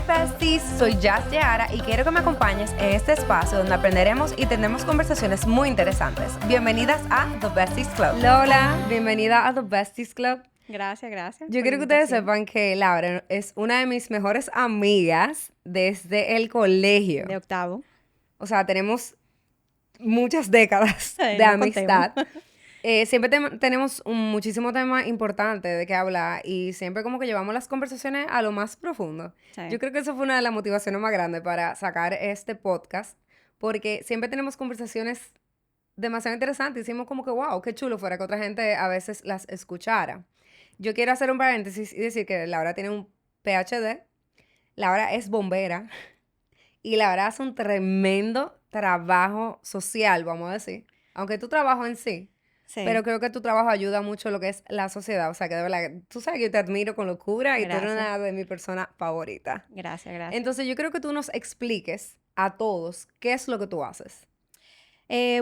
Besties, soy Jazz Yara y quiero que me acompañes en este espacio donde aprenderemos y tendremos conversaciones muy interesantes. Bienvenidas a The Besties Club. Lola, bienvenida a The Besties Club. Gracias. Yo quiero que ustedes sepan que Laura es una de mis mejores amigas desde el colegio. De octavo. O sea, tenemos muchas décadas de amistad. Siempre tenemos muchísimo tema importante de qué hablar y siempre como que llevamos las conversaciones a lo más profundo. Sí. Yo creo que eso fue una de las motivaciones más grandes para sacar este podcast, porque siempre tenemos conversaciones demasiado interesantes. Hicimos como que, wow, qué chulo fuera que otra gente a veces las escuchara. Yo quiero hacer un paréntesis y decir que Laura tiene un PhD, Laura es bombera y Laura hace un tremendo trabajo social, vamos a decir. Aunque tu trabajo en sí. Sí. Pero creo que tu trabajo ayuda mucho a lo que es la sociedad. O sea, que de verdad, tú sabes que yo te admiro con locura y tú eres una de mis personas favoritas. Gracias. Entonces, yo creo que tú nos expliques a todos qué es lo que tú haces.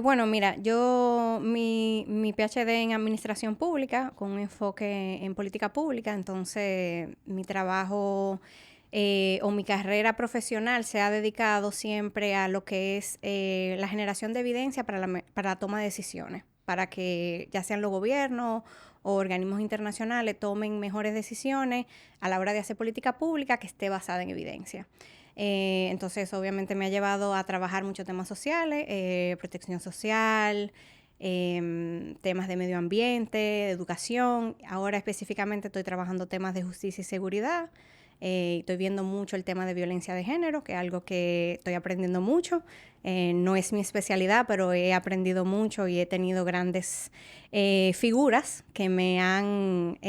Bueno, mira, yo mi PhD en Administración Pública con un enfoque en política pública. Entonces, mi trabajo o mi carrera profesional se ha dedicado siempre a lo que es la generación de evidencia para la toma de decisiones, para que ya sean los gobiernos o organismos internacionales tomen mejores decisiones a la hora de hacer política pública que esté basada en evidencia. Entonces, obviamente me ha llevado a trabajar muchos temas sociales, protección social, temas de medio ambiente, de educación. Ahora específicamente estoy trabajando temas de justicia y seguridad. Estoy viendo mucho el tema de violencia de género, que es algo que estoy aprendiendo mucho. No es mi especialidad, pero he aprendido mucho y he tenido grandes figuras que me han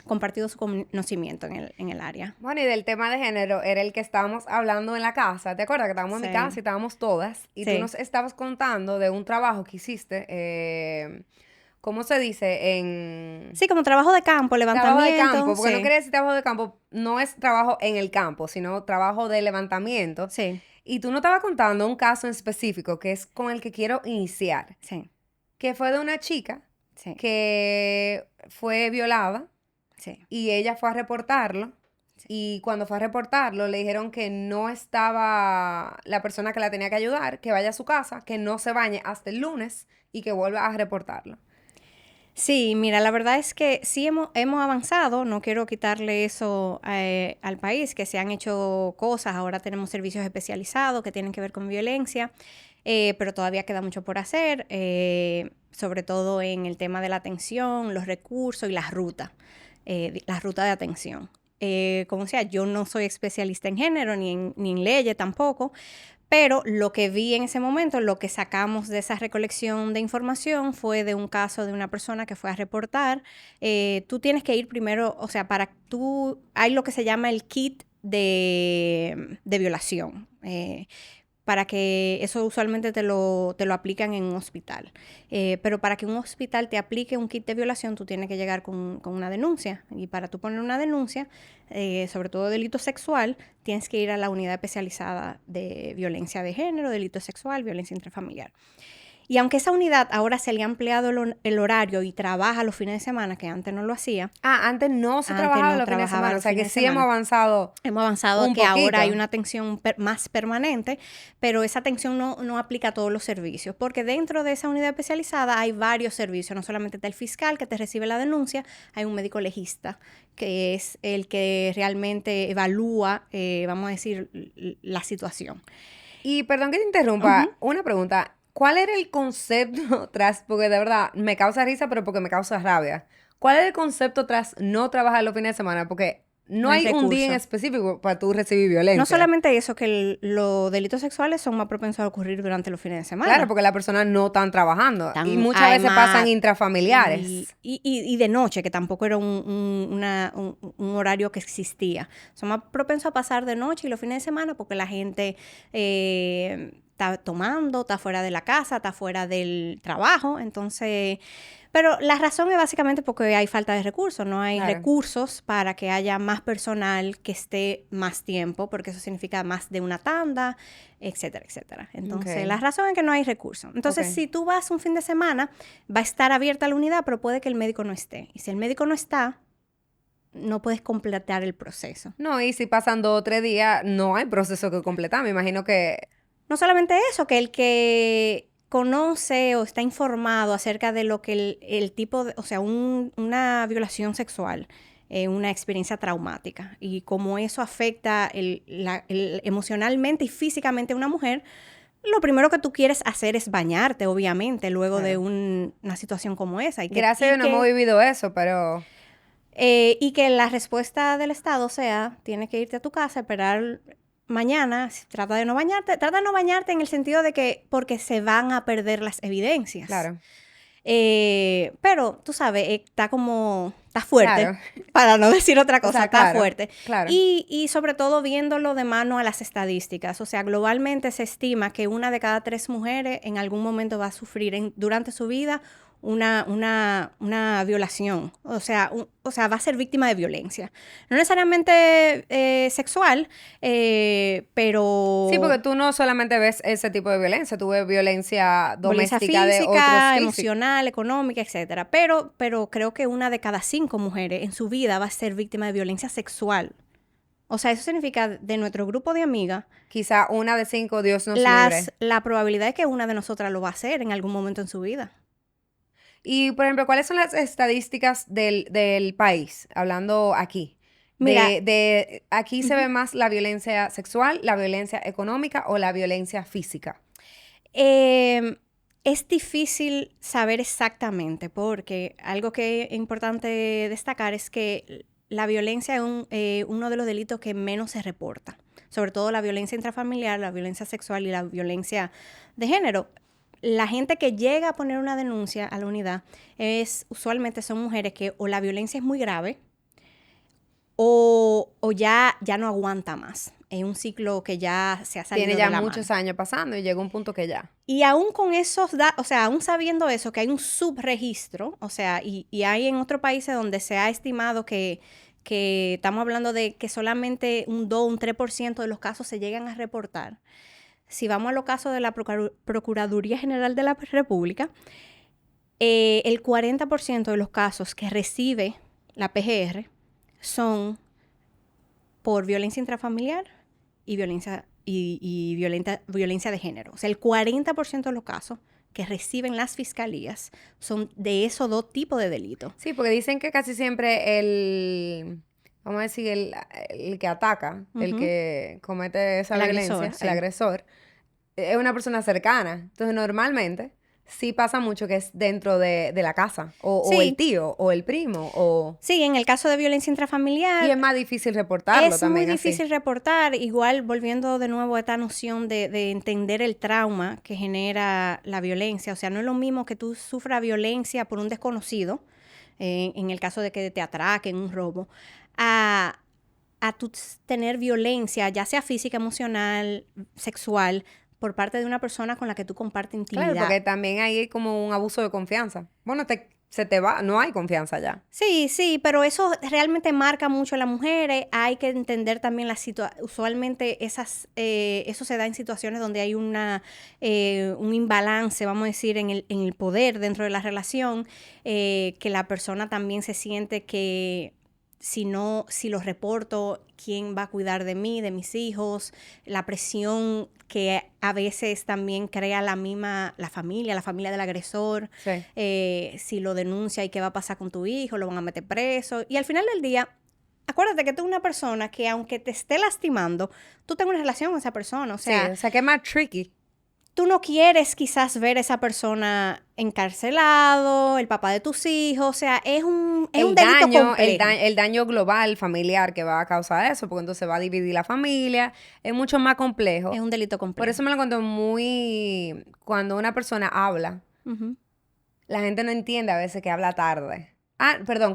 compartido su conocimiento en el área. Bueno, y del tema de género era el que estábamos hablando en la casa. ¿Te acuerdas que estábamos en mi casa y estábamos todas? Y tú nos estabas contando de un trabajo que hiciste... ¿Cómo se dice? Sí, como trabajo de campo, levantamiento. Trabajo de campo, porque no quería decir trabajo de campo, no es trabajo en el campo, sino trabajo de levantamiento. Sí. Y tú nos estabas contando un caso en específico que es con el que quiero iniciar. Sí. Que fue de una chica que fue violada. Sí. Y ella fue a reportarlo. Sí. Y cuando fue a reportarlo, le dijeron que no estaba la persona que la tenía que ayudar, que vaya a su casa, que no se bañe hasta el lunes y que vuelva a reportarlo. Sí, mira, la verdad es que sí hemos avanzado, no quiero quitarle eso al país, que se han hecho cosas, ahora tenemos servicios especializados que tienen que ver con violencia, pero todavía queda mucho por hacer, sobre todo en el tema de la atención, los recursos y las rutas de atención. Como sea, yo no soy especialista en género ni en leyes tampoco, pero lo que vi en ese momento, lo que sacamos de esa recolección de información fue de un caso de una persona que fue a reportar. Tú tienes que ir primero, o sea, hay lo que se llama el kit de violación. Para que eso usualmente te lo aplican en un hospital. Pero para que un hospital te aplique un kit de violación, tú tienes que llegar con una denuncia. Y para tú poner una denuncia, sobre todo delito sexual, tienes que ir a la unidad especializada de violencia de género, delito sexual, violencia intrafamiliar. Y aunque esa unidad ahora se le ha ampliado el horario y trabaja los fines de semana, que antes no lo hacía. Antes no se trabajaba los fines de semana. O sea, que sí hemos avanzado. Hemos avanzado que ahora hay una atención más permanente, pero esa atención no aplica a todos los servicios, porque dentro de esa unidad especializada hay varios servicios. No solamente está el fiscal que te recibe la denuncia, hay un médico legista, que es el que realmente evalúa, vamos a decir, la situación. Y perdón que te interrumpa, una pregunta. ¿Cuál era el concepto tras, porque de verdad me causa risa, pero porque me causa rabia? ¿Cuál era el concepto tras no trabajar los fines de semana? Porque no hay un día en específico para tú recibir violencia. No solamente eso, que los delitos sexuales son más propensos a ocurrir durante los fines de semana. Claro, porque las personas no están trabajando. Y muchas veces pasan intrafamiliares. Y de noche, que tampoco era un horario que existía. Son más propensos a pasar de noche y los fines de semana porque la gente... está tomando, está fuera de la casa, está fuera del trabajo, entonces... Pero la razón es básicamente porque hay falta de recursos, no hay recursos para que haya más personal que esté más tiempo, porque eso significa más de una tanda, etcétera, etcétera. Entonces, la razón es que no hay recursos. Entonces, si tú vas un fin de semana, va a estar abierta la unidad, pero puede que el médico no esté. Y si el médico no está, no puedes completar el proceso. No, y si pasan 2 o 3 días, no hay proceso que completar. Me imagino que... No solamente eso, que el que conoce o está informado acerca de lo que el tipo de, o sea, una violación sexual, una experiencia traumática y cómo eso afecta emocionalmente y físicamente a una mujer, lo primero que tú quieres hacer es bañarte, obviamente, luego de una situación como esa. Gracias a Dios no hemos vivido eso, pero... y que la respuesta del Estado sea, tienes que irte a tu casa, esperar mañana, trata de no bañarte en el sentido de que, porque se van a perder las evidencias. Claro. Pero, tú sabes, está fuerte, claro. Para no decir otra cosa, o sea, está claro, fuerte. Claro. Y sobre todo viéndolo de mano a las estadísticas. O sea, globalmente se estima que 1 de cada 3 mujeres en algún momento va a sufrir durante su vida una violación. O sea, va a ser víctima de violencia. No necesariamente sexual, pero... Sí, porque tú no solamente ves ese tipo de violencia, tú ves violencia doméstica, física, de otros emocional, económica, etcétera. Pero creo que 1 de cada 5 mujeres en su vida va a ser víctima de violencia sexual. O sea, eso significa, de nuestro grupo de amigas... Quizá 1 de 5, Dios nos libre. La probabilidad es que 1 de nosotras lo va a hacer en algún momento en su vida. Y, por ejemplo, ¿cuáles son las estadísticas del país? Hablando aquí. Mira, aquí se ve más la violencia sexual, la violencia económica o la violencia física. Es difícil saber exactamente, porque algo que es importante destacar es que la violencia es uno de los delitos que menos se reporta. Sobre todo la violencia intrafamiliar, la violencia sexual y la violencia de género. La gente que llega a poner una denuncia a la unidad usualmente son mujeres que o la violencia es muy grave o ya no aguanta más. Es un ciclo que ya se ha salido de la mano. Tiene ya muchos años pasando y llega un punto que ya. Y aún con esos datos, o sea, aún sabiendo eso, que hay un subregistro, o sea, y hay en otros países donde se ha estimado que estamos hablando de que solamente un 2, un 3% de los casos se llegan a reportar. Si vamos a los casos de la Procuraduría General de la República, el 40% de los casos que recibe la PGR son por violencia intrafamiliar y violencia de género. O sea, el 40% de los casos que reciben las fiscalías son de esos 2 tipos de delitos. Sí, porque dicen que casi siempre vamos a decir, el que ataca, el que comete esa violencia, el agresor, es una persona cercana. Entonces, normalmente, sí pasa mucho que es dentro de la casa. O el tío, o el primo, Sí, en el caso de violencia intrafamiliar... Y es más difícil reportarlo también. Es muy difícil reportar. Igual, volviendo de nuevo a esta noción de entender el trauma que genera la violencia. O sea, no es lo mismo que tú sufras violencia por un desconocido, en el caso de que te atraquen, un robo, a tú tener violencia, ya sea física, emocional, sexual, por parte de una persona con la que tú compartes intimidad. Claro, porque también hay como un abuso de confianza. Bueno, se te va, no hay confianza ya. Sí, pero eso realmente marca mucho a las mujeres. Hay que entender también usualmente eso se da en situaciones donde hay un imbalance, vamos a decir, en el poder dentro de la relación, que la persona también se siente que si los reporto, ¿quién va a cuidar de mí, de mis hijos? La presión que a veces también crea la familia del agresor. Sí. Si lo denuncia, ¿y qué va a pasar con tu hijo? ¿Lo van a meter preso? Y al final del día, acuérdate que tú eres una persona que, aunque te esté lastimando, tú tengas una relación con esa persona. O sea que es más tricky. Tú no quieres quizás ver a esa persona encarcelado, el papá de tus hijos, o sea, es un delito complejo. El daño global, familiar que va a causar eso, porque entonces va a dividir la familia, es mucho más complejo. Es un delito complejo. Por eso me lo encuentro cuando una persona habla, la gente no entiende a veces que habla tarde.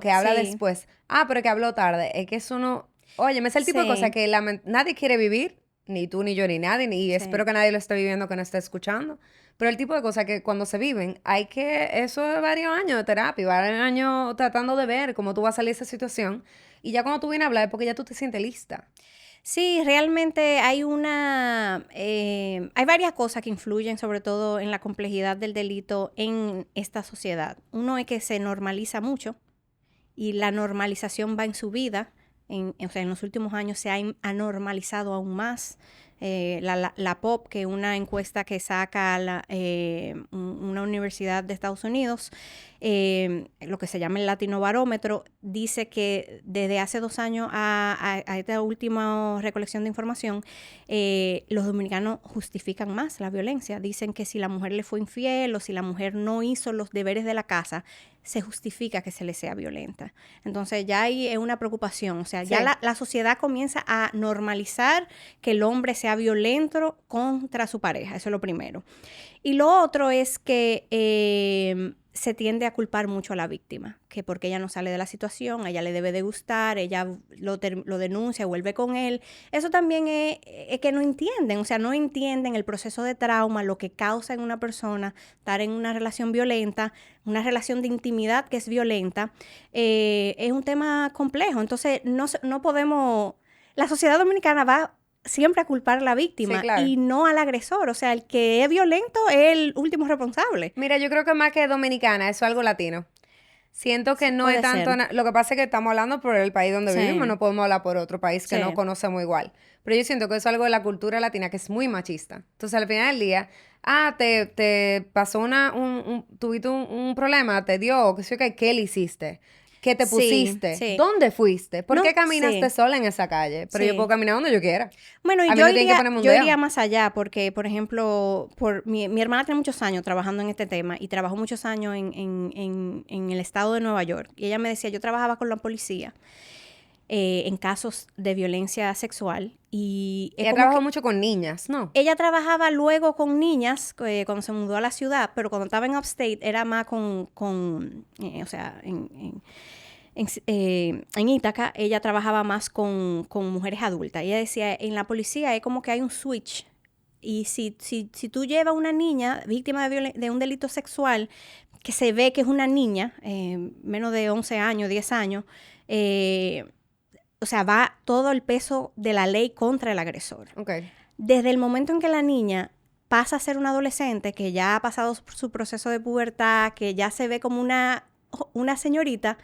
Que habla después. Pero que habló tarde. Es que eso no... Oye, es el tipo de cosa que nadie quiere vivir. Ni tú, ni yo, ni nadie, y espero que nadie lo esté viviendo que no esté escuchando. Pero el tipo de cosas que cuando se viven, eso es varios años de terapia, varios años tratando de ver cómo tú vas a salir de esa situación. Y ya cuando tú vienes a hablar es porque ya tú te sientes lista. Sí, realmente hay varias cosas que influyen, sobre todo en la complejidad del delito en esta sociedad. Uno es que se normaliza mucho y la normalización va en subida. O sea, en los últimos años se ha anormalizado aún más. La POP, que es una encuesta que saca una universidad de Estados Unidos, lo que se llama el Latino Barómetro, dice que desde hace 2 años a esta última recolección de información, los dominicanos justifican más la violencia. Dicen que si la mujer le fue infiel o si la mujer no hizo los deberes de la casa, se justifica que se le sea violenta. Entonces ya ahí es una preocupación. O sea, ya la sociedad comienza a normalizar que el hombre sea violento contra su pareja. Eso es lo primero. Y lo otro es que se tiende a culpar mucho a la víctima, que porque ella no sale de la situación, a ella le debe de gustar, ella lo denuncia, vuelve con él. Eso también es que no entienden, o sea, no entienden el proceso de trauma, lo que causa en una persona estar en una relación violenta, una relación de intimidad que es violenta. Es un tema complejo, entonces no podemos... La sociedad dominicana va siempre a culpar a la víctima y no al agresor. O sea, el que es violento es el último responsable. Mira, yo creo que más que dominicana, eso es algo latino. Siento que no es tanto... Lo que pasa es que estamos hablando por el país donde vivimos, no podemos hablar por otro país que no conocemos igual. Pero yo siento que eso es algo de la cultura latina que es muy machista. Entonces, al final del día, te pasó tuviste un problema, te dio, ¿qué le hiciste? ¿Qué te pusiste? Sí. ¿Dónde fuiste? ¿Por qué caminaste sola en esa calle? Pero yo puedo caminar donde yo quiera. Bueno, y yo iría más allá porque, por ejemplo, mi hermana tiene muchos años trabajando en este tema y trabajó muchos años en el estado de Nueva York. Y ella me decía, yo trabajaba con la policía en casos de violencia sexual. Y ella trabajó mucho con niñas, ¿no? Ella trabajaba luego con niñas cuando se mudó a la ciudad, pero cuando estaba en Upstate era más o sea, en Ítaca, ella trabajaba más con mujeres adultas. Ella decía, en la policía es como que hay un switch. Y si tú llevas a una niña víctima de un delito sexual, que se ve que es una niña, menos de 11 años, 10 años, o sea, va todo el peso de la ley contra el agresor. Okay. Desde el momento en que la niña pasa a ser una adolescente, que ya ha pasado su proceso de pubertad, que ya se ve como una señorita,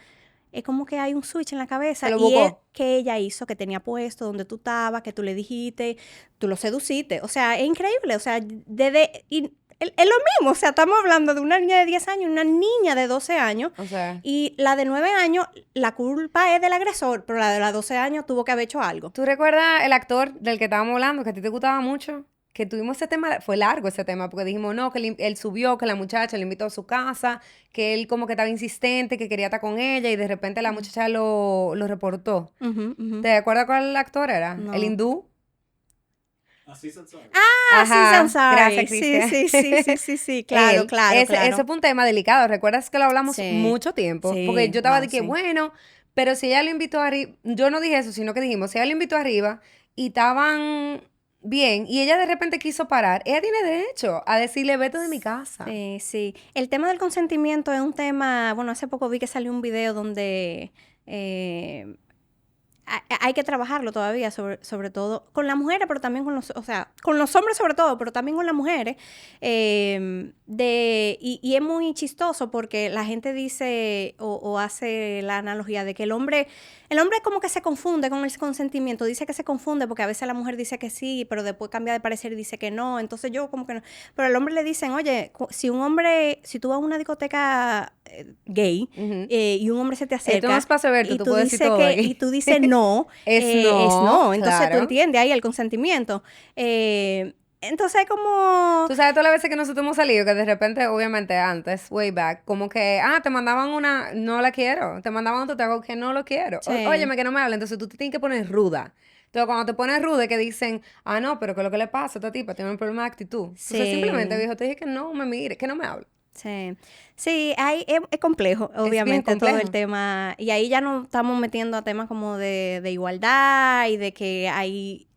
es como que hay un switch en la cabeza. Y es que ella hizo, que tenía puesto, donde tú estabas, que tú le dijiste, tú lo seduciste. O sea, es increíble. O sea, es lo mismo. O sea, estamos hablando de una niña de 10 años y una niña de 12 años. O sea. Y la de 9 años, la culpa es del agresor, pero la de las 12 años tuvo que haber hecho algo. ¿Tú recuerdas el actor del que estábamos hablando, que a ti te gustaba mucho? Que tuvimos ese tema, fue largo ese tema, porque dijimos, no, que él subió, que la muchacha le invitó a su casa, que él como que estaba insistente, que quería estar con ella, y de repente la muchacha lo reportó. ¿Te acuerdas cuál actor era? No. ¿El hindú? Aziz Ansari. Aziz Ansari. Gracias, Cristian. Sí, claro, claro. Ese fue un tema delicado. ¿Recuerdas que lo hablamos mucho tiempo? Sí, porque yo estaba de que, bueno, pero si ella lo invitó arriba, yo no dije eso, sino que dijimos, si ella lo invitó arriba y estaban bien, y ella de repente quiso parar, ella tiene derecho a decirle, vete de mi casa. Sí. El tema del consentimiento es un tema, bueno, hace poco vi que salió un video donde hay que trabajarlo todavía, sobre todo con las mujeres, pero también con con los hombres sobre todo, pero también con las mujeres. Y es muy chistoso porque la gente dice o hace la analogía de que el hombre como que se confunde con el consentimiento, dice que se confunde porque a veces la mujer dice que sí, pero después cambia de parecer y dice que no, entonces yo como que no. Pero al hombre le dicen, oye, si tú vas a una discoteca gay y un hombre se te acerca esto no es para saber, y tú dices no, es no. Entonces claro. tú entiendes ahí el consentimiento. Entonces como... Tú sabes todas las veces que nosotros hemos salido, que de repente, obviamente antes, way back, como que, te mandaban una, no la quiero. Te mandaban otro trago que no lo quiero. Sí. Óyeme, que no me hablen. Entonces tú te tienes que poner ruda. Entonces cuando te pones ruda, que dicen, no, pero ¿qué es lo que le pasa a esta tipa? Tiene un problema de actitud. Entonces simplemente, viejo, te dije que no me mire, que no me hable. Sí, es complejo, obviamente, todo el tema. Y ahí ya nos estamos metiendo a temas como de igualdad y de que hay...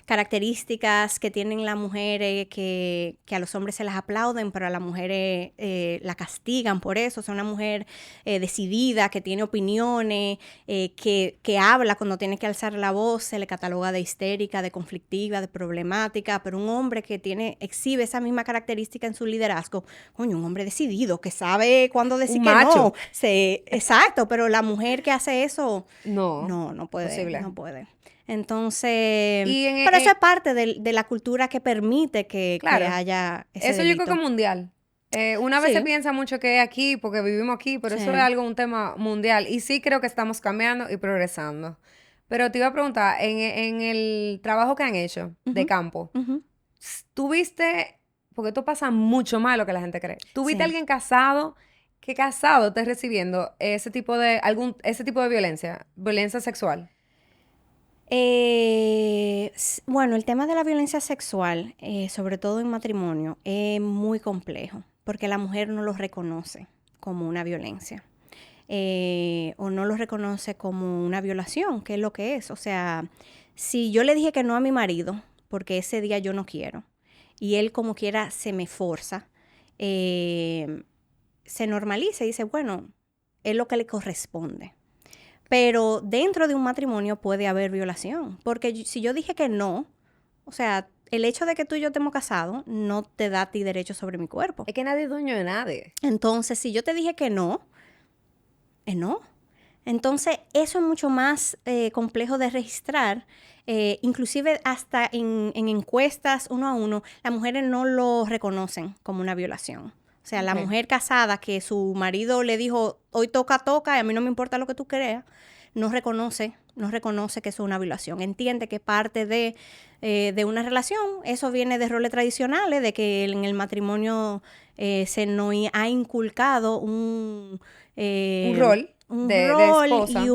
características que tienen las mujeres que a los hombres se las aplauden, pero a las mujeres la castigan por eso. O sea, una mujer decidida, que tiene opiniones, que habla cuando tiene que alzar la voz, se le cataloga de histérica, de conflictiva, de problemática, pero un hombre que exhibe esa misma característica en su liderazgo, coño, un hombre decidido, que sabe cuándo decir un que macho. no. Exacto, pero la mujer que hace eso, no puede, posible. no puede. Entonces, Y pero eso es parte de la cultura que permite que haya ese eso delito. yo creo que mundial. Una vez Sí. se piensa mucho que es aquí porque vivimos aquí, pero eso es un tema mundial. Y sí creo que estamos cambiando y progresando. Pero te iba a preguntar, en el trabajo que han hecho de campo, ¿tú viste, porque esto pasa mucho más de lo que la gente cree, ¿tú viste a alguien casado que casado esté recibiendo ese tipo de violencia sexual? Bueno, el tema de la violencia sexual, sobre todo en matrimonio, es muy complejo porque la mujer no lo reconoce como una violencia o no lo reconoce como una violación, que es lo que es. O sea, si yo le dije que no a mi marido porque ese día yo no quiero y él como quiera se me forza, se normaliza y dice, bueno, es lo que le corresponde. Pero dentro de un matrimonio puede haber violación. Porque si yo dije que no, o sea, el hecho de que tú y yo estemos casados no te da a ti derecho sobre mi cuerpo. Es que nadie es dueño de nadie. Entonces, si yo te dije que no, es no. Entonces, eso es mucho más complejo de registrar. Inclusive hasta en encuestas 1 a 1, las mujeres no lo reconocen como una violación. O sea, la mujer casada que su marido le dijo, hoy toca, y a mí no me importa lo que tú creas, no reconoce que eso es una violación. Entiende que parte de una relación, eso viene de roles tradicionales, de que en el matrimonio se nos ha inculcado un rol de esposa. Y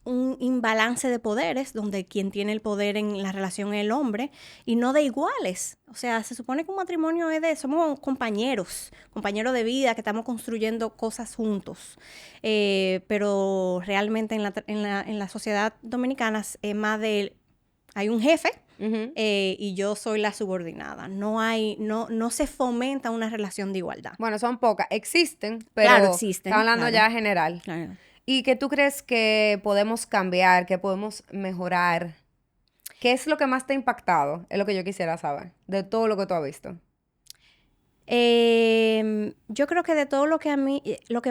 un imbalance de poderes, donde quien tiene el poder en la relación es el hombre, y no de iguales. O sea, se supone que un matrimonio es somos compañeros de vida, que estamos construyendo cosas juntos. Pero realmente en la sociedad dominicana es más hay un jefe, y yo soy la subordinada. No se fomenta una relación de igualdad. Bueno, son pocas. Existen, pero claro, existen. Estamos hablando ya general. Claro. ¿Y qué tú crees que podemos cambiar, que podemos mejorar? ¿Qué es lo que más te ha impactado? Es lo que yo quisiera saber, de todo lo que tú has visto. Yo creo que de todo lo que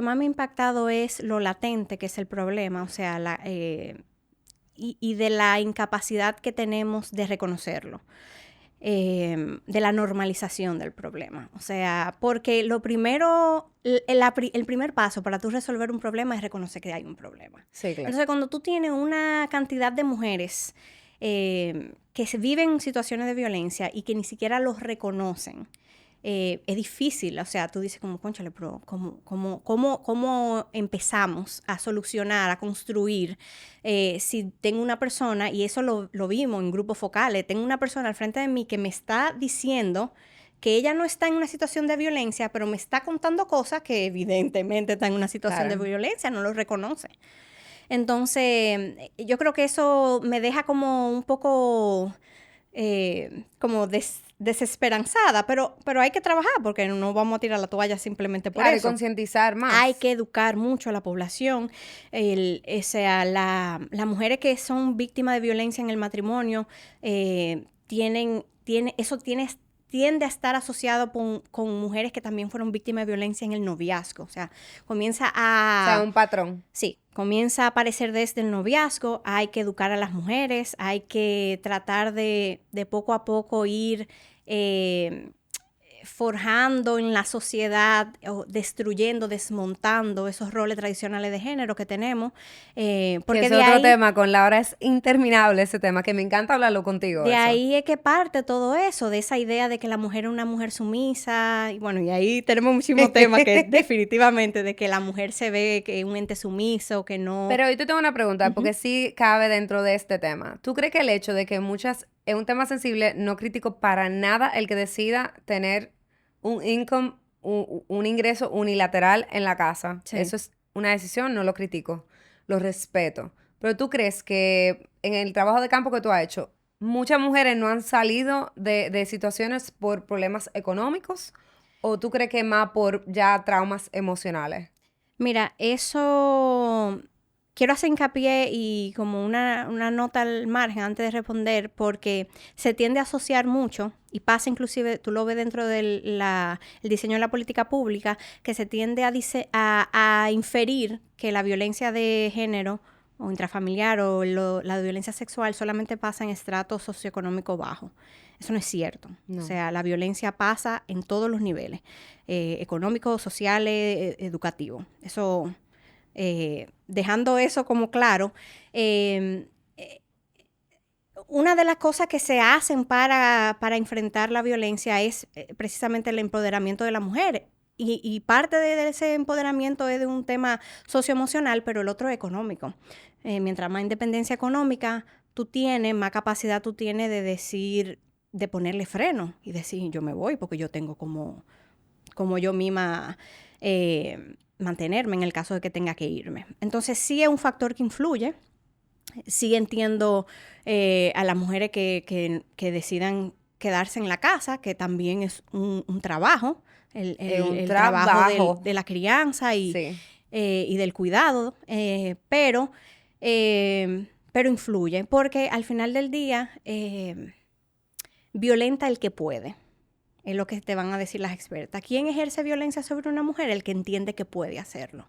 más me ha impactado es lo latente, que es el problema, o sea, y de la incapacidad que tenemos de reconocerlo. De la normalización del problema. O sea, porque lo primero, el primer paso para tú resolver un problema es reconocer que hay un problema. Sí, claro. Entonces, cuando tú tienes una cantidad de mujeres que viven situaciones de violencia y que ni siquiera los reconocen, es difícil. O sea, tú dices como, cónchale, pero ¿cómo empezamos a solucionar, a construir? Si tengo una persona, y eso lo vimos en grupos focales, tengo una persona al frente de mí que me está diciendo que ella no está en una situación de violencia, pero me está contando cosas que evidentemente está en una situación de violencia, no lo reconoce. Entonces, yo creo que eso me deja como un poco como desesperanzada, pero hay que trabajar porque no vamos a tirar la toalla simplemente por eso. Hay que concientizar más. Hay que educar mucho a la población. O sea, las mujeres que son víctimas de violencia en el matrimonio tiende a estar asociado con mujeres que también fueron víctimas de violencia en el noviazgo. O sea, un patrón. Sí, comienza a aparecer desde el noviazgo. Hay que educar a las mujeres, hay que tratar de poco a poco ir forjando en la sociedad, o destruyendo, desmontando esos roles tradicionales de género que tenemos. Porque es otro tema, con Laura es interminable ese tema, que me encanta hablarlo contigo. De ahí es que parte todo eso, de esa idea de que la mujer es una mujer sumisa, y bueno, y ahí tenemos muchísimos temas que definitivamente, de que la mujer se ve que es un ente sumiso, que no... Pero hoy te tengo una pregunta, porque sí cabe dentro de este tema. ¿Tú crees que el hecho de que es un tema sensible, no critico para nada el que decida tener un income, un ingreso unilateral en la casa? Sí. Eso es una decisión, no lo critico, lo respeto. Pero ¿tú crees que en el trabajo de campo que tú has hecho, muchas mujeres no han salido de situaciones por problemas económicos, o tú crees que más por ya traumas emocionales? Mira, eso quiero hacer hincapié y como una nota al margen antes de responder, porque se tiende a asociar mucho, y pasa inclusive, tú lo ves dentro del el diseño de la política pública, que se tiende a inferir que la violencia de género o intrafamiliar o la violencia sexual solamente pasa en estratos socioeconómico bajo. Eso no es cierto. No. O sea, la violencia pasa en todos los niveles, económicos, sociales, educativos. Eso, dejando eso como claro, una de las cosas que se hacen para enfrentar la violencia es precisamente el empoderamiento de la mujer. Y parte de ese empoderamiento es de un tema socioemocional, pero el otro es económico. Mientras más independencia económica tú tienes, más capacidad tú tienes de decir, de ponerle freno y decir, yo me voy porque yo tengo como yo misma mantenerme en el caso de que tenga que irme. Entonces sí es un factor que influye. Sí entiendo a las mujeres que decidan quedarse en la casa, que también es un trabajo, el trabajo de la crianza y del cuidado, pero influye, porque al final del día violenta el que puede. Es lo que te van a decir las expertas. ¿Quién ejerce violencia sobre una mujer? El que entiende que puede hacerlo.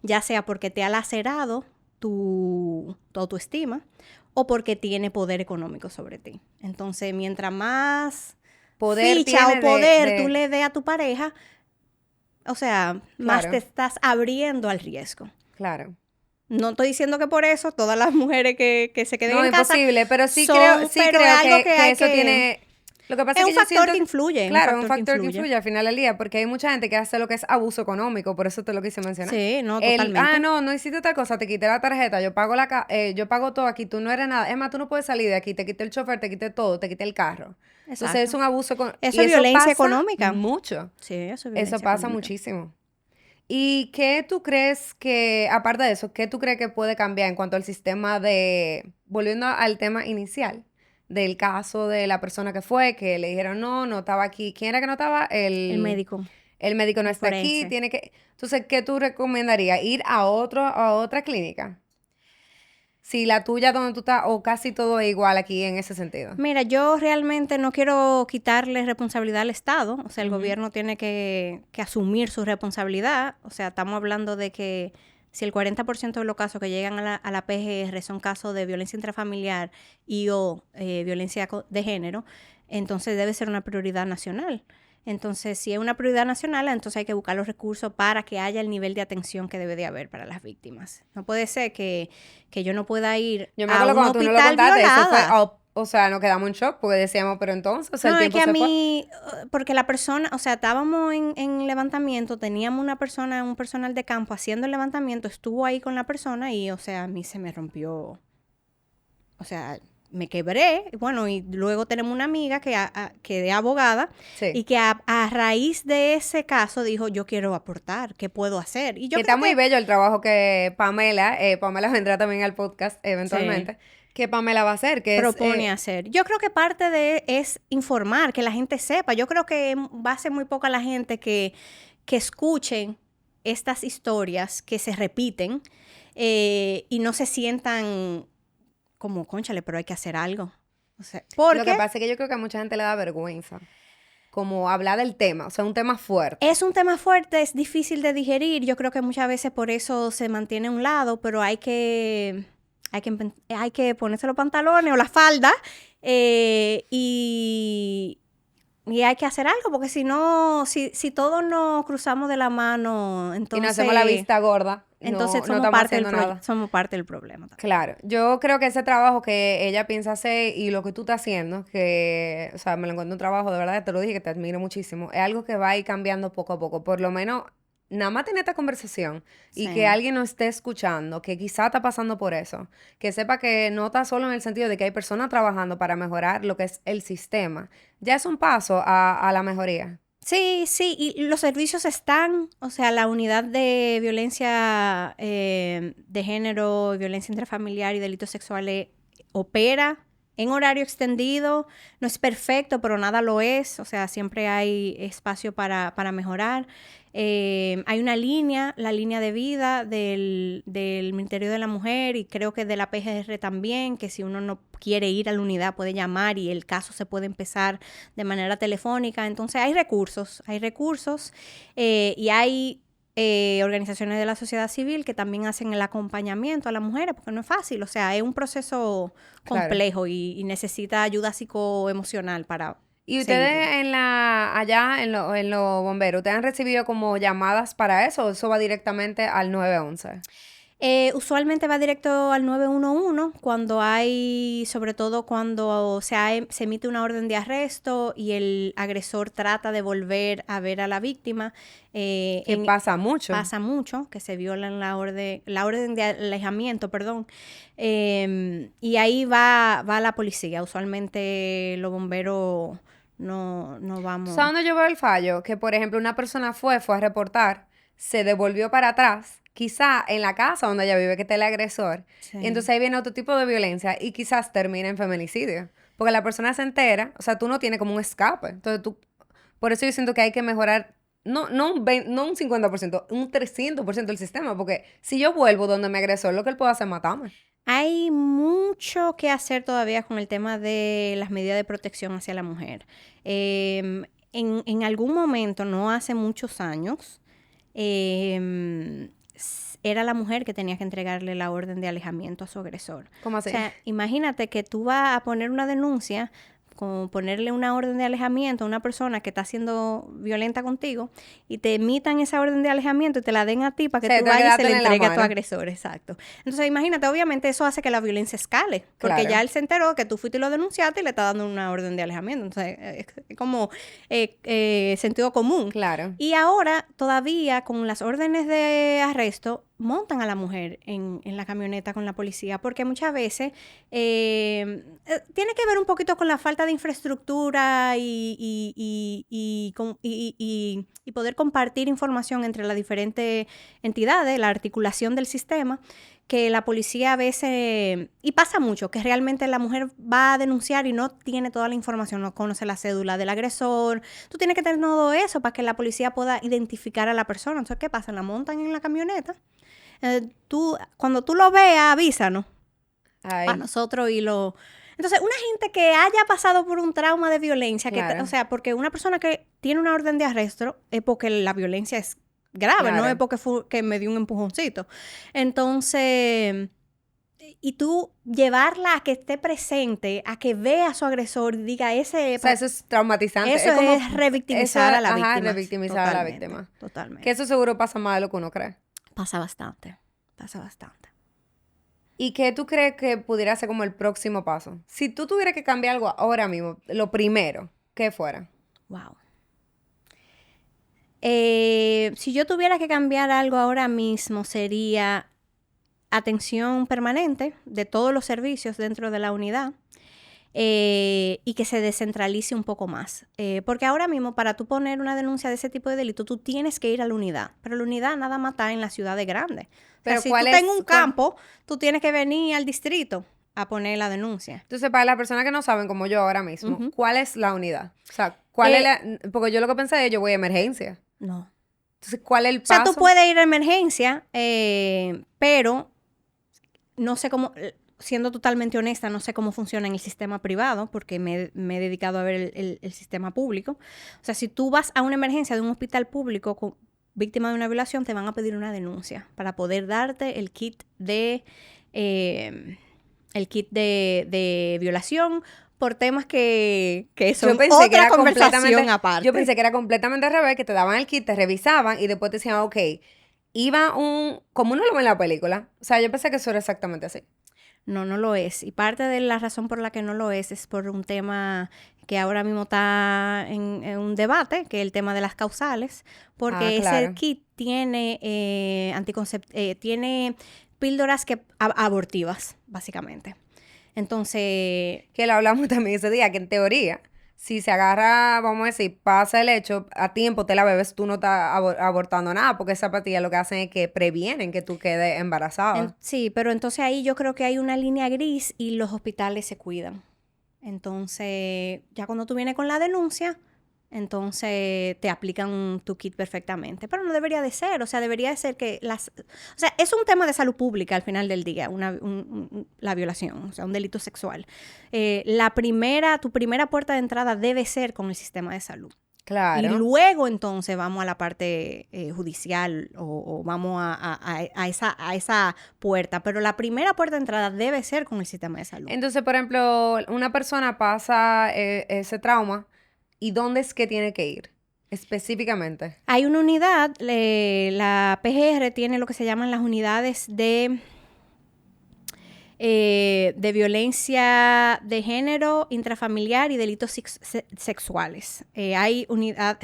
Ya sea porque te ha lacerado tu autoestima o porque tiene poder económico sobre ti. Entonces, mientras más ficha o poder tú le des a tu pareja, o sea, más te estás abriendo al riesgo. Claro. No estoy diciendo que por eso todas las mujeres que se queden en casa... No, imposible, pero sí creo que eso tiene... Lo que pasa es un factor que influye. Claro, es un factor que influye al final del día, porque hay mucha gente que hace lo que es abuso económico, por eso te lo quise mencionar. Sí, no, totalmente. No hiciste tal cosa, te quité la tarjeta, yo pago todo aquí, tú no eres nada. Es más, tú no puedes salir de aquí, te quité el chofer, te quité todo, te quité el carro. Exacto. Entonces es un abuso económico. Eso es violencia económica. Mucho. Sí, eso es violencia Eso pasa económica. muchísimo. ¿Y qué tú crees que, aparte de eso, qué tú crees que puede cambiar en cuanto al sistema volviendo al tema inicial, del caso de la persona que fue, que le dijeron no estaba aquí? ¿Quién era que no estaba? El médico. El médico no está aquí, tiene que... Entonces, ¿qué tú recomendarías? ¿Ir a otra clínica? Si la tuya donde tú estás, o casi todo es igual aquí en ese sentido. Mira, yo realmente no quiero quitarle responsabilidad al Estado. O sea, el gobierno tiene que asumir su responsabilidad. O sea, estamos hablando de que si el 40% de los casos que llegan a la PGR son casos de violencia intrafamiliar o violencia de género, entonces debe ser una prioridad nacional. Entonces, si es una prioridad nacional, entonces hay que buscar los recursos para que haya el nivel de atención que debe de haber para las víctimas. No puede ser que yo no pueda ir a un hospital violada. O sea, nos quedamos en shock porque decíamos, pero entonces, o sea, no, el tiempo es que se fue. Porque la persona, o sea, estábamos en levantamiento, teníamos un personal de campo haciendo el levantamiento, estuvo ahí con la persona y, o sea, a mí se me rompió, o sea, me quebré. Bueno, y luego tenemos una amiga que es abogada y que a raíz de ese caso dijo, yo quiero aportar, ¿qué puedo hacer? Y yo que está muy bello el trabajo que Pamela vendrá también al podcast eventualmente, que Pamela va a hacer, que propone hacer. Yo creo que parte es informar, que la gente sepa. Yo creo que va a ser muy poca la gente que escuchen estas historias que se repiten y no se sientan como, cónchale, pero hay que hacer algo. O sea, lo que pasa es que yo creo que a mucha gente le da vergüenza como hablar del tema, o sea, un tema fuerte. Es un tema fuerte, es difícil de digerir. Yo creo que muchas veces por eso se mantiene a un lado, pero hay que ponerse los pantalones o la falda y hay que hacer algo, porque si no, si todos nos cruzamos de la mano, entonces... Y nos hacemos la vista gorda. Entonces no somos parte del problema también. Claro. Yo creo que ese trabajo que ella piensa hacer y lo que tú estás haciendo, que, o sea, me lo encuentro un trabajo, de verdad, te lo dije, que te admiro muchísimo, es algo que va a ir cambiando poco a poco. Por lo menos, nada más tener esta conversación y que alguien nos esté escuchando, que quizá está pasando por eso, que sepa que no está solo en el sentido de que hay personas trabajando para mejorar lo que es el sistema. Ya es un paso a la mejoría. Sí, y los servicios están, o sea, la unidad de violencia de género, violencia intrafamiliar y delitos sexuales opera en horario extendido. No es perfecto, pero nada lo es. O sea, siempre hay espacio para mejorar. Hay una línea, la línea de vida del Ministerio de la Mujer y creo que de la PGR también, que si uno no quiere ir a la unidad puede llamar y el caso se puede empezar de manera telefónica. Entonces hay recursos y hay organizaciones de la sociedad civil que también hacen el acompañamiento a las mujeres, porque no es fácil, o sea, es un proceso complejo y necesita ayuda psicoemocional para... ¿Y ustedes allá en los bomberos, ustedes han recibido como llamadas para eso o eso va directamente al 911? Usualmente va directo al 911 cuando hay, sobre todo cuando se emite una orden de arresto y el agresor trata de volver a ver a la víctima. Que pasa mucho. Pasa mucho, que se viola la orden de alejamiento, perdón. Y ahí va la policía. Usualmente los bomberos no vamos... ¿Sabes dónde yo veo el fallo? Que, por ejemplo, una persona fue a reportar, se devolvió para atrás, quizá en la casa donde ella vive, que está el agresor. Sí. Y entonces ahí viene otro tipo de violencia y quizás termina en feminicidio. Porque la persona se entera, o sea, tú no tienes como un escape. Entonces por eso yo siento que hay que mejorar, no un 50%, un 300% del sistema. Porque si yo vuelvo donde mi agresor, lo que él puede hacer es matarme. Hay mucho que hacer todavía con el tema de las medidas de protección hacia la mujer. En algún momento, no hace muchos años, era la mujer que tenía que entregarle la orden de alejamiento a su agresor. ¿Cómo así? O sea, imagínate que tú vas a poner una denuncia, como ponerle una orden de alejamiento a una persona que está siendo violenta contigo y te emitan esa orden de alejamiento y te la den a ti para que tú vayas y se le entregues a tu agresor. Exacto. Entonces, imagínate, obviamente eso hace que la violencia escale, porque ya él se enteró que tú fuiste y lo denunciaste y le está dando una orden de alejamiento. Entonces, es como sentido común. Claro. Y ahora, todavía, con las órdenes de arresto, montan a la mujer en la camioneta con la policía, porque muchas veces tiene que ver un poquito con la falta de infraestructura y poder compartir información entre las diferentes entidades, la articulación del sistema, que la policía a veces, y pasa mucho, que realmente la mujer va a denunciar y no tiene toda la información, no conoce la cédula del agresor. Tú tienes que tener todo eso para que la policía pueda identificar a la persona. Entonces, ¿qué pasa? La montan en la camioneta. Cuando tú lo veas, avísanos a nosotros Entonces, una gente que haya pasado por un trauma de violencia, o sea, porque una persona que tiene una orden de arresto es porque la violencia es grave, no es porque que me dio un empujoncito. Entonces, y tú llevarla a que esté presente, a que vea a su agresor y diga o sea, eso es traumatizante. Eso es revictimizar a la víctima. Revictimizar a la víctima. Totalmente. Que eso seguro pasa más de lo que uno cree. Pasa bastante. ¿Y qué tú crees que pudiera ser como el próximo paso? Si tú tuvieras que cambiar algo ahora mismo, lo primero, ¿qué fuera? Wow. Si yo tuviera que cambiar algo ahora mismo, sería atención permanente de todos los servicios dentro de la unidad y que se descentralice un poco más. Porque ahora mismo, para tú poner una denuncia de ese tipo de delito, tú tienes que ir a la unidad. Pero la unidad nada más está en las ciudades grandes. Pero o sea, si tú estás en un campo, tú tienes que venir al distrito a poner la denuncia. Entonces, para las personas que no saben, como yo ahora mismo, ¿cuál es la unidad? O sea, ¿cuál es la...? Porque yo lo que pensé es, yo voy a emergencia. No. Entonces, ¿cuál es el paso? O sea, tú puedes ir a emergencia, pero no sé cómo... Siendo totalmente honesta, no sé cómo funciona en el sistema privado, porque me he dedicado a ver el sistema público. O sea, si tú vas a una emergencia de un hospital público con víctima de una violación, te van a pedir una denuncia para poder darte el kit de violación por temas que son otra conversación aparte. Yo pensé que era completamente al revés, que te daban el kit, te revisaban y después te decían, ok, iba como uno lo ve en la película. O sea, yo pensé que eso era exactamente así. No lo es. Y parte de la razón por la que no lo es por un tema que ahora mismo está en un debate, que es el tema de las causales, porque ese kit tiene tiene píldoras abortivas, básicamente. Entonces... Que lo hablamos también ese día, que en teoría, si se agarra, vamos a decir, pasa el hecho, a tiempo te la bebes, tú no estás abortando nada, porque esas pastillas lo que hacen es que previenen que tú quedes embarazada. Sí, pero entonces ahí yo creo que hay una línea gris y los hospitales se cuidan. Entonces, ya cuando tú vienes con la denuncia, entonces te aplican tu kit perfectamente. Pero no debería de ser, o sea, debería de ser que o sea, es un tema de salud pública al final del día, la violación, o sea, un delito sexual. Tu primera puerta de entrada debe ser con el sistema de salud. Claro. Y luego entonces vamos a la parte judicial o vamos a esa puerta. Pero la primera puerta de entrada debe ser con el sistema de salud. Entonces, por ejemplo, una persona pasa ese trauma y ¿dónde es que tiene que ir específicamente? Hay una unidad, la PGR tiene lo que se llaman las unidades de violencia de género, intrafamiliar y delitos sexuales.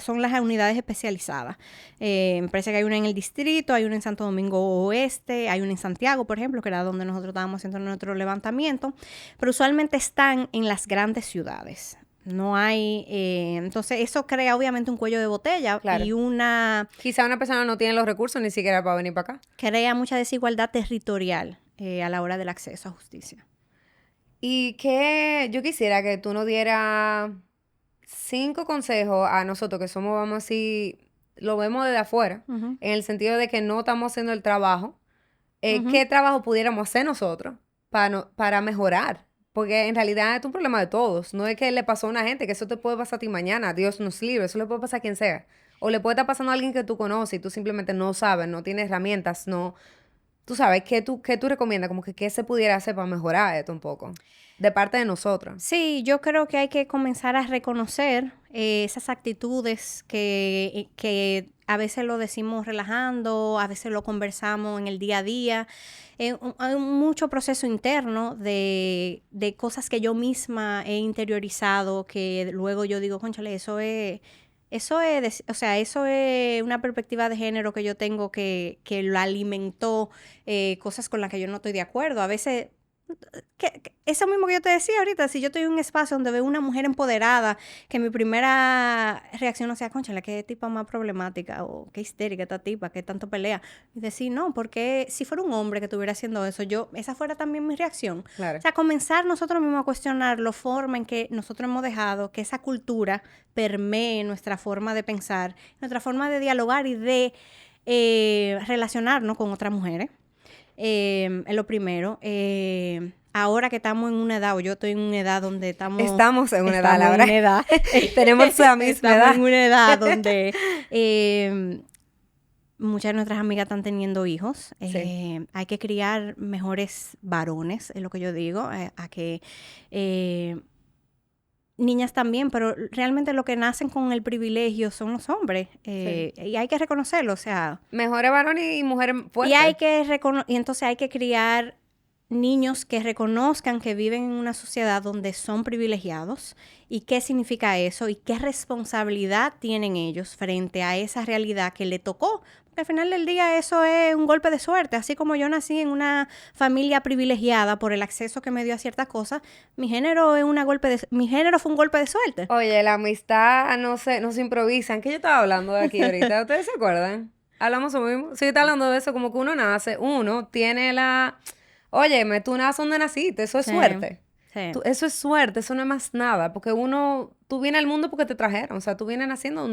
Son las unidades especializadas. Me parece que hay una en el distrito, hay una en Santo Domingo Oeste, hay una en Santiago, por ejemplo, que era donde nosotros estábamos haciendo nuestro levantamiento, pero usualmente están en las grandes ciudades. No hay... entonces, eso crea obviamente un cuello de botella. Claro. Y quizá una persona no tiene los recursos ni siquiera para venir para acá. Crea mucha desigualdad territorial a la hora del acceso a justicia. Y que yo quisiera que tú nos dieras 5 consejos a nosotros que somos, vamos así, lo vemos desde afuera, en el sentido de que no estamos haciendo el trabajo. ¿Qué trabajo pudiéramos hacer nosotros para mejorar? Porque en realidad es un problema de todos. No es que le pasó a una gente, que eso te puede pasar a ti mañana. Dios nos libre. Eso le puede pasar a quien sea. O le puede estar pasando a alguien que tú conoces y tú simplemente no sabes, no tienes herramientas, no... Tú sabes, ¿qué tú recomiendas? Como que qué se pudiera hacer para mejorar esto un poco, de parte de nosotros. Sí, yo creo que hay que comenzar a reconocer esas actitudes que a veces lo decimos relajando, a veces lo conversamos en el día a día. Hay mucho proceso interno de cosas que yo misma he interiorizado, que luego yo digo, cónchale, eso es una perspectiva de género que yo tengo que lo alimentó, cosas con las que yo no estoy de acuerdo. A veces, eso mismo que yo te decía ahorita, si yo estoy en un espacio donde veo una mujer empoderada, que mi primera reacción no sea, cónchale, qué tipa más problemática, o qué histérica esta tipa, qué tanto pelea. Y decir, no, porque si fuera un hombre que estuviera haciendo eso, esa fuera también mi reacción. Claro. O sea, comenzar nosotros mismos a cuestionar la forma en que nosotros hemos dejado que esa cultura permee nuestra forma de pensar, nuestra forma de dialogar y de relacionarnos con otras mujeres. Es lo primero. Ahora que estamos en una edad, o yo estoy en una edad donde estamos en una edad, la verdad. Tenemos la misma edad. Estamos en una edad donde muchas de nuestras amigas están teniendo hijos. Sí. Hay que criar mejores varones, es lo que yo digo, a que... niñas también, pero realmente lo que nacen con el privilegio son los hombres. Sí. Y hay que reconocerlo, o sea... Mejores varones y mujeres fuertes. Y entonces hay que criar niños que reconozcan que viven en una sociedad donde son privilegiados y qué significa eso y qué responsabilidad tienen ellos frente a esa realidad que le tocó. Al final del día eso es un golpe de suerte. Así como yo nací en una familia privilegiada por el acceso que me dio a ciertas cosas, mi género fue un golpe de suerte. Oye, la amistad no se improvisan. ¿Qué yo estaba hablando de aquí ahorita? ¿Ustedes se acuerdan? Hablamos lo mismo. Sí, está hablando de eso, como que uno tiene la... Óyeme, tú naces donde naciste, eso es suerte. Sí. Eso es suerte, eso no es más nada. Porque tú vienes al mundo porque te trajeron. O sea, tú vienes naciendo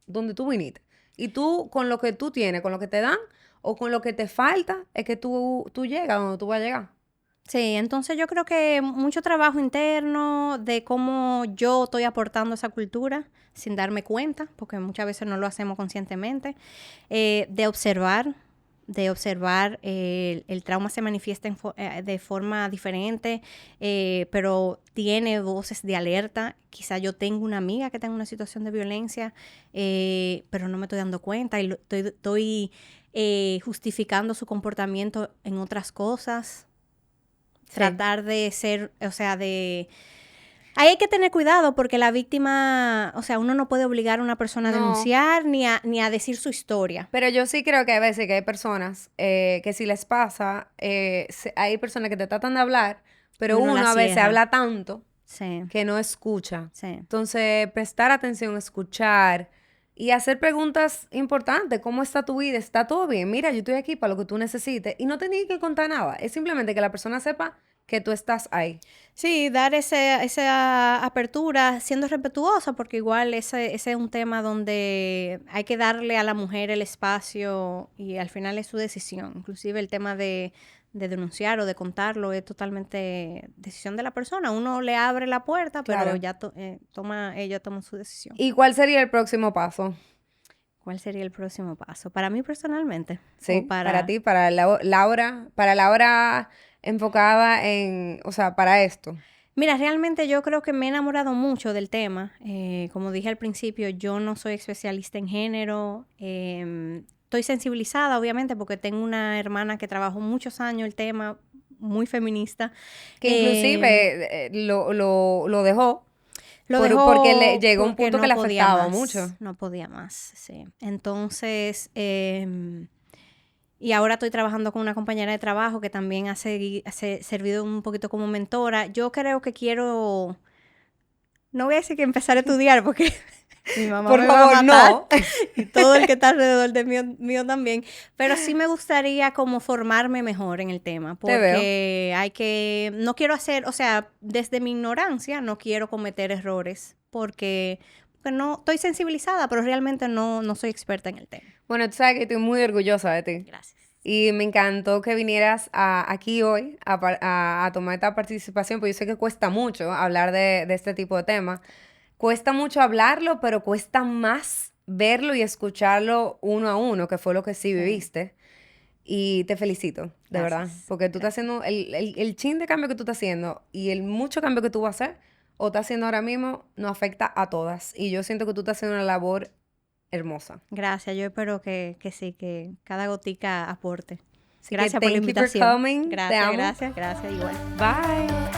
donde tú viniste. Y tú, con lo que tú tienes, con lo que te dan, o con lo que te falta, es que tú llegas donde tú vas a llegar. Sí, entonces yo creo que mucho trabajo interno de cómo yo estoy aportando esa cultura sin darme cuenta, porque muchas veces no lo hacemos conscientemente, de observar el trauma se manifiesta de forma diferente, pero tiene voces de alerta. Quizá yo tengo una amiga que está en una situación de violencia, pero no me estoy dando cuenta y estoy justificando su comportamiento en otras cosas. Sí. Tratar de ser, o sea, Ahí hay que tener cuidado porque la víctima, o sea, uno no puede obligar a una persona a denunciar ni a decir su historia. Pero yo sí creo que a veces que hay personas que si les pasa, hay personas que te tratan de hablar, pero uno a veces habla tanto que no escucha. Sí. Entonces, prestar atención, escuchar y hacer preguntas importantes. ¿Cómo está tu vida? ¿Está todo bien? Mira, yo estoy aquí para lo que tú necesites. Y no te tienes que contar nada. Es simplemente que la persona sepa que tú estás ahí. Sí, dar esa apertura siendo respetuosa, porque igual ese es un tema donde hay que darle a la mujer el espacio y al final es su decisión. Inclusive el tema de denunciar o de contarlo es totalmente decisión de la persona. Uno le abre la puerta, Claro. pero ya ella toma su decisión. ¿Y cuál sería el próximo paso? ¿Cuál sería el próximo paso? Para mí personalmente. Sí, para ti, para Laura enfocada en, o sea, para esto. Mira, realmente yo creo que me he enamorado mucho del tema. Como dije al principio, yo no soy especialista en género. Estoy sensibilizada, obviamente, porque tengo una hermana que trabajó muchos años el tema, muy feminista. Que inclusive lo dejó. Dejó porque le llegó un punto no que le podía afectaba más, mucho. No podía más, sí. Entonces, y ahora estoy trabajando con una compañera de trabajo que también ha servido un poquito como mentora. Yo creo que quiero... No voy a decir que empezar a estudiar porque mi mamá Por me favor, va a matar, no. y todo el que está alrededor de mío también. Pero sí me gustaría como formarme mejor en el tema. Porque no quiero hacer, o sea, desde mi ignorancia no quiero cometer errores. Porque no estoy sensibilizada, pero realmente no soy experta en el tema. Bueno, tú sabes que estoy muy orgullosa de ti. Gracias. Y me encantó que vinieras aquí hoy a tomar esta participación, porque yo sé que cuesta mucho hablar de este tipo de temas. Cuesta mucho hablarlo, pero cuesta más verlo y escucharlo uno a uno, que fue lo que sí viviste. Y te felicito, de verdad. Porque tú estás haciendo el chin de cambio que tú estás haciendo y el mucho cambio que tú vas a hacer o estás haciendo ahora mismo nos afecta a todas. Y yo siento que tú estás haciendo una labor hermosa. Gracias, yo espero que sí, que cada gotica aporte. Así Gracias que por la invitación. For coming. Gracias, Te amo. gracias, igual. Bye.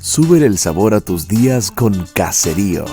Sube el sabor a tus días con Caserío.